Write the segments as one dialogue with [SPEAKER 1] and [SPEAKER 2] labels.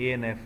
[SPEAKER 1] ANF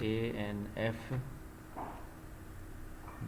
[SPEAKER 1] ANF,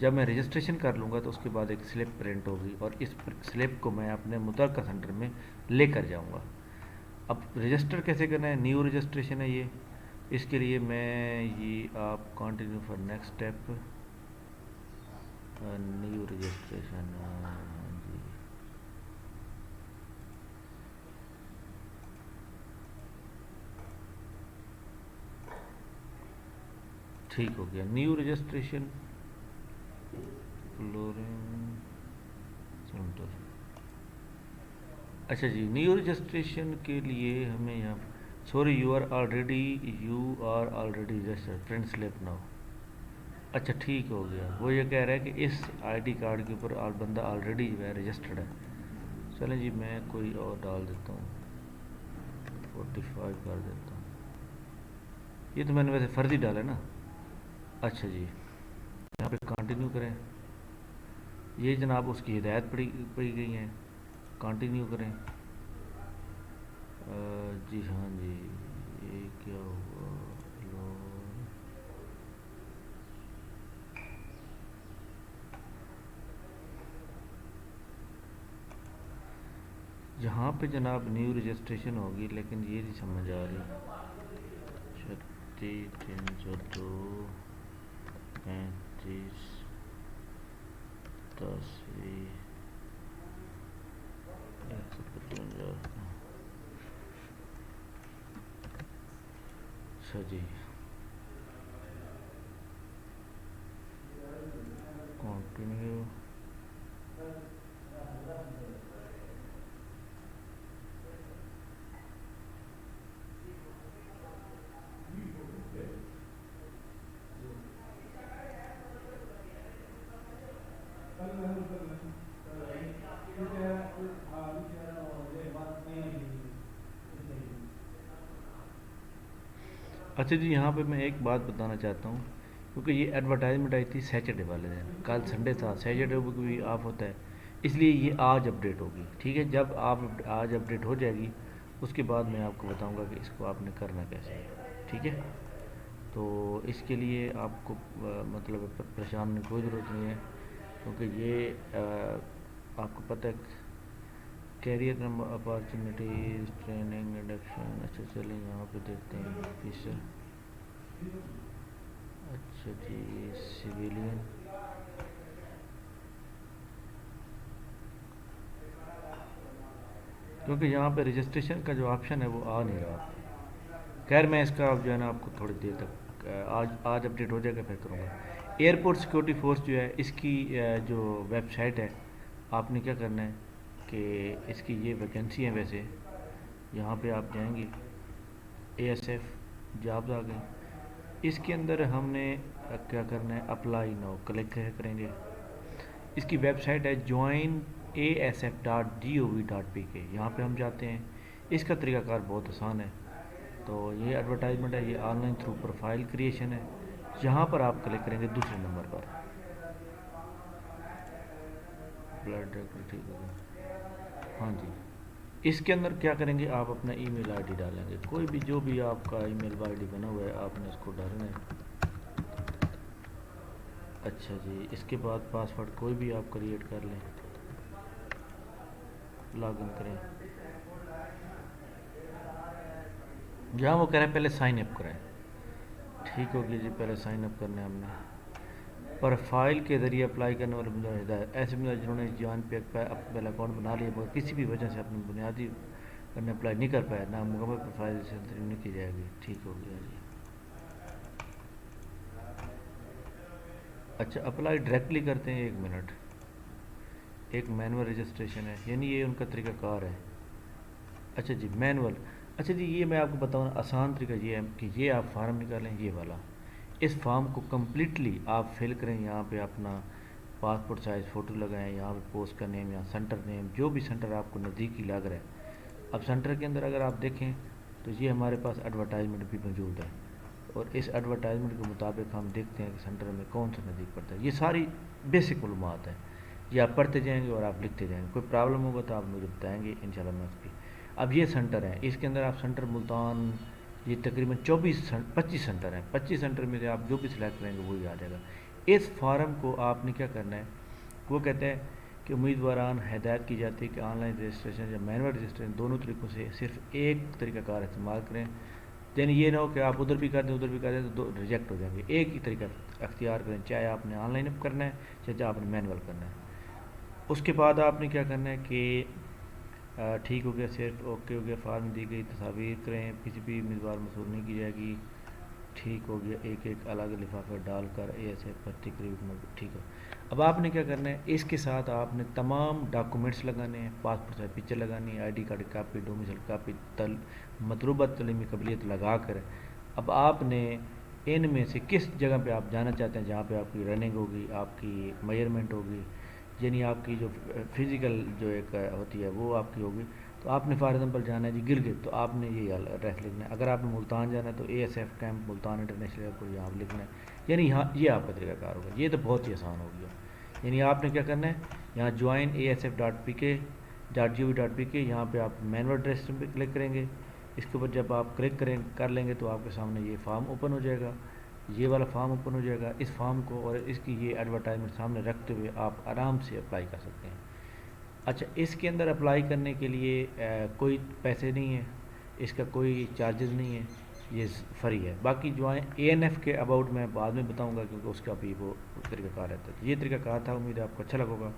[SPEAKER 1] جب میں registration کر لوں گا تو اس کے بعد ایک سلپ پرنٹ ہوگی اور اس سلپ کو میں اپنے متعلقہ سینٹر میں لے کر جاؤں گا۔ اب رجسٹر کیسے کرنا ہے؟ نیو رجسٹریشن ہے یہ، اس کے لیے میں یہ آپ continue for next step, new registration جی ٹھیک ہو گیا۔ نیو رجسٹریشن فلورنگ سینٹر، اچھا جی نیو رجسٹریشن کے لیے ہمیں یہاں sorry you are already registered print slip now. اچھا ٹھیک ہو گیا، وہ یہ کہہ رہا ہے کہ اس آئی ڈی کارڈ کے اوپر بندہ آلریڈی جو ہے رجسٹرڈ ہے۔ چلیں جی میں کوئی اور ڈال دیتا ہوں، 45 کر دیتا ہوں، یہ تو میں نے ویسے فرضی ڈالا ہے نا۔ اچھا جی یہاں پہ کنٹینیو کریں، یہ جناب اس کی ہدایت پڑی گئی ہیں، کنٹینیو کریں۔ جی ہاں جی یہ کیا ہوا، یہاں پہ جناب نیو رجسٹریشن ہوگی لیکن یہ نہیں سمجھ آ رہی، 36 302 35 10 اچھا جی کنٹینیو، اچھا جی یہاں پہ میں ایک بات بتانا چاہتا ہوں، کیونکہ یہ ایڈورٹائزمنٹ آئی تھی سیٹرڈے والے دن، کل سنڈے تھا، سیٹرڈے کو بھی آف ہوتا ہے، اس لیے یہ آج اپڈیٹ ہوگی، ٹھیک ہے؟ جب آپ آج اپڈیٹ ہو جائے گی اس کے بعد میں آپ کو بتاؤں گا کہ اس کو آپ نے کرنا کیسے ہے، ٹھیک ہے؟ تو اس کے لیے آپ کو مطلب پریشان ہونے کی کوئی ضرورت نہیں ہے، کیونکہ یہ آپ کو پتہ ہے کیریئر اپارچونیٹیز ٹریننگ انڈکشن۔ اچھا چلیں یہاں پہ دیکھتے ہیں آفیسر، اچھا جی سویلین، کیونکہ یہاں پہ رجسٹریشن کا جو آپشن ہے وہ آ نہیں رہا۔ خیر میں اس کا جو ہے نا آپ کو تھوڑی دیر تک آج اپڈیٹ ہو جائے گا پھر کروں گا۔ ایئرپورٹ سیکورٹی فورس جو ہے اس کی جو ویب سائٹ ہے، آپ نے کیا کرنا ہے کہ اس کی یہ ویکنسی ہیں، ویسے یہاں پہ آپ جائیں گے اے ایس ایف جابز آ گئے، اس کے اندر ہم نے کیا کرنا ہے اپلائی ناؤ کلک کریں گے۔ اس کی ویب سائٹ ہے joinasf.gov.pk، یہاں پہ ہم جاتے ہیں۔ اس کا طریقہ کار بہت آسان ہے، تو یہ ایڈورٹائزمنٹ ہے، یہ on line through profile creation ہے، یہاں پر آپ کلک کریں گے دوسرے نمبر پر، بلڈ ٹھیک ہوگا ہاں جی۔ اس کے اندر کیا کریں گے، آپ اپنا ای میل آئی ڈی ڈالیں گے، کوئی بھی جو بھی آپ کا ای میل آئی ڈی بنا ہوا ہے آپ نے اس کو ڈالنا ہے۔ اچھا جی اس کے بعد پاسورڈ کوئی بھی آپ کریٹ کر لیں، لاگ ان کریں، جہاں وہ کہہ رہے ہیں پہلے سائن اپ کریں، ٹھیک ہوگی جی پہلے سائن اپ کرنا ہے ہم نے۔ پروفائل کے ذریعے اپلائی کرنے والے بندہ ہدایت، ایسے بندہ جنہوں نے جوان پہ پہلا اکاؤنٹ بنا لیا مگر کسی بھی وجہ سے اپنی بنیادی کرنے اپلائی نہیں کر پایا، نہ مکمل پروفائل سے نہیں کی جائے گی، ٹھیک ہو گیا جی۔ اچھا اپلائی ڈائریکٹلی کرتے ہیں، 1 منٹ، ایک مینول رجسٹریشن ہے، یعنی یہ ان کا طریقہ کار ہے۔ اچھا جی مینول، اچھا جی یہ میں آپ کو بتاؤں آسان طریقہ یہ ہے کہ یہ آپ فارم نکالیں، یہ والا اس فارم کو کمپلیٹلی آپ فل کریں، یہاں پہ اپنا پاسپورٹ سائز فوٹو لگائیں، یہاں پہ پوسٹ کا نیم یا سینٹر نیم جو بھی سینٹر آپ کو نزدیکی لگ رہا ہے۔ اب سینٹر کے اندر اگر آپ دیکھیں تو یہ ہمارے پاس ایڈورٹائزمنٹ بھی موجود ہے، اور اس ایڈورٹائزمنٹ کے مطابق ہم دیکھتے ہیں کہ سینٹر میں کون سا نزدیک پڑتا ہے، یہ ساری بیسک معلومات ہیں، یہ آپ پڑھتے جائیں گے اور آپ لکھتے جائیں گے، کوئی پرابلم ہوگا تو آپ مجھے بتائیں گے انشاءاللہ میں اس کی۔ اب یہ سینٹر ہیں، اس کے اندر آپ سینٹر ملتان، یہ تقریباً 25 سینٹر ہیں، 25 سینٹر میں سے آپ جو بھی سلیکٹ کریں گے وہی آ جائے گا۔ اس فارم کو آپ نے کیا کرنا ہے، وہ کہتے ہیں کہ امیدواران ہدایت کی جاتی ہے کہ آن لائن رجسٹریشن یا مینول رجسٹریشن دونوں طریقوں سے صرف ایک طریقہ کار استعمال کریں، یعنی یہ نہ ہو کہ آپ ادھر بھی کر دیں تو ریجیکٹ ہو جائیں گے، ایک ہی طریقہ اختیار کریں، چاہے آپ نے آن لائن کرنا ہے چاہے آپ نے مینول کرنا ہے۔ اس کے بعد آپ نے کیا کرنا ہے کہ ٹھیک ہو گیا، صرف اوکے ہو گیا، فارم دی گئی تصاویر کریں، کسی بھی امیدوار موصول نہیں کی جائے گی، ٹھیک ہو گیا، ایک ایک الگ لفافہ ڈال کر ایسے پر ٹھیک ہے۔ اب آپ نے کیا کرنا ہے، اس کے ساتھ آپ نے تمام ڈاکومنٹس لگانے ہیں، پاسپورٹ سائز پکچر لگانی ہے، آئی ڈی کارڈ کی کاپی، ڈومیسائل کاپی، مطلوبہ تعلیمی قبلیت لگا کر اب آپ نے ان میں سے کس جگہ پہ آپ جانا چاہتے ہیں، جہاں پہ آپ کی رننگ ہوگی، آپ کی میئرمنٹ ہوگی، یعنی آپ کی جو فزیکل جو ایک ہوتی ہے وہ آپ کی ہوگی، تو آپ نے فار ایگزامپل جانا ہے جی گلگت، تو آپ نے یہ ایڈریس لکھنا ہے۔ اگر آپ نے ملتان جانا ہے تو A S F camp Multan international airport یہاں لکھنا ہے، یعنی یہاں یہ آپ کا طریقہ کار ہوگا۔ یہ تو بہت ہی آسان ہو گیا، یعنی آپ نے کیا کرنا ہے، یہاں join.asf.pk یہاں پہ آپ مینول ایڈریس پہ کلک کریں گے، اس کے اوپر جب آپ کلک کر لیں گے تو آپ کے سامنے یہ فارم اوپن ہو جائے گا، یہ والا فارم اوپن ہو جائے گا۔ اس فارم کو اور اس کی یہ ایڈورٹائزمنٹ سامنے رکھتے ہوئے آپ آرام سے اپلائی کر سکتے ہیں۔ اچھا، اس کے اندر اپلائی کرنے کے لیے کوئی پیسے نہیں ہے، اس کا کوئی چارجز نہیں ہے، یہ فری ہے۔ باقی جو اے این ایف کے اباؤٹ میں بعد میں بتاؤں گا کیونکہ اس کا بھی وہ طریقہ کار رہتا ہے۔ یہ طریقہ کار تھا، امید ہے آپ کو اچھا لگا ہوگا۔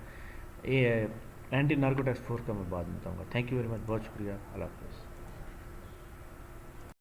[SPEAKER 1] اینٹی نارکوٹکس فورس کا میں بعد میں بتاؤں گا۔ تھینک یو ویری مچ، بہت شکریہ، اللہ حافظ۔